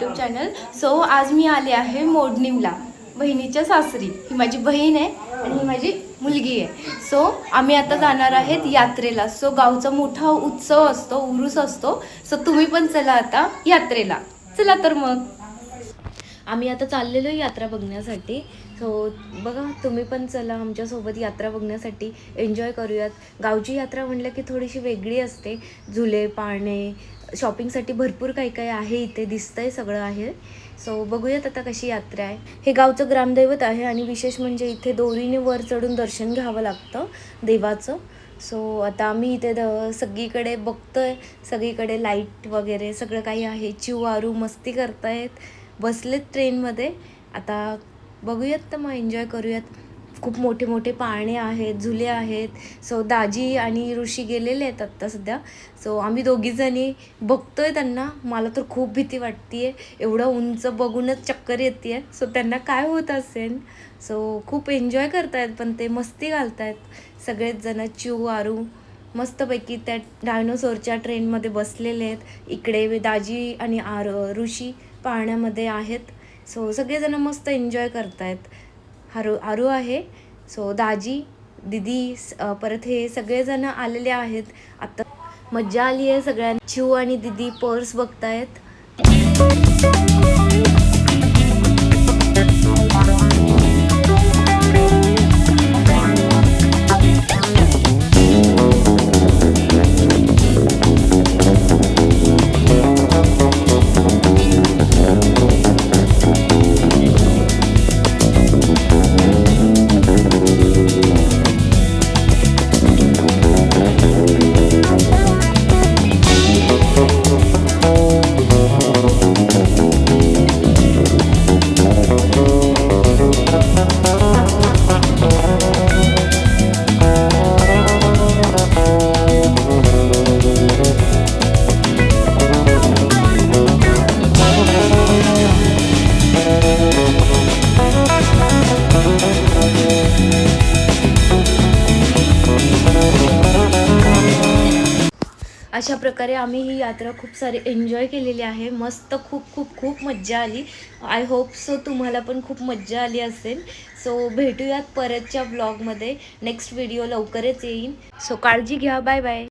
YouTube channel. So आज मी आले आहे मोडणीमला बहिणीच्या सासरी. ही माझी बहीण आहे आणि ही माझी मुलगी आहे. सो आम्ही आता जाणार आहेत यात्रेला. सो गावचा मोठा उत्सव असतो, उरूस असतो. सो तुम्ही पण चला आता यात्रेला. चला तर मग आम्ही आता चाललेलो यात्रा बघण्यासाठी. सो बघा तुम्ही पण चला आमच्यासोबत यात्रा बघण्यासाठी. एन्जॉय करूयात. गावची यात्रा म्हटलं की थोडीशी वेगळी असते. झुले, पाळणे, शॉपिंगसाठी भरपूर काही काही आहे. इथे दिसतंय सगळं आहे. सो बघूयात आता कशी यात्रा आहे. हे गावचं ग्रामदैवत आहे आणि विशेष म्हणजे इथे दोरीने वर चढून दर्शन घ्यावं लागतं देवाचं. सो आता आम्ही इथे सगळीकडे बघतोय, सगळीकडे लाईट वगैरे सगळं काही आहे. चिवआरू मस्ती करतायत, बसलेत ट्रेनमध्ये. आता बघूयात तर मग एन्जॉय करूयात. खूप मोठे मोठे पाळणे आहेत, झुले आहेत. सो दाजी आणि ऋषी गेलेले आहेत आत्ता सध्या. सो आम्ही दोघीजणी बघतोय त्यांना. मला तर खूप भीती वाटते, एवढं उंच बघूनच चक्कर येते आहे. सो त्यांना काय होत असेल. सो खूप एन्जॉय करतायत, पण ते मस्ती घालतायत सगळेच जण. चिव आरू मस्तपैकी त्या डायनोसॉरच्या ट्रेनमध्ये बसलेले आहेत. इकडे दाजी आणि ऋषी पाळण्यामध्ये आहेत. सो सगळेजण मस्त एन्जॉय करतायत. आरू आहे. सो दाजी, दीदी, परत हे सगळेजण आलेले आहेत. आता मज्जा आली आहे सगळ्यांना. चिव आणि दीदी पर्स बघतायत. अशा प्रकारे आम्ही ही यात्रा खूप सारी एन्जॉय केलेली आहे. मस्त खूप खूप खूप मज्जा आली. आय होप सो तुम्हाला पण खूप मज्जा आली असेल. सो भेटूयात परतच्या ब्लॉगमध्ये. नेक्स्ट व्हिडिओ लवकरच येईल. सो काळजी घ्या. Bye bye.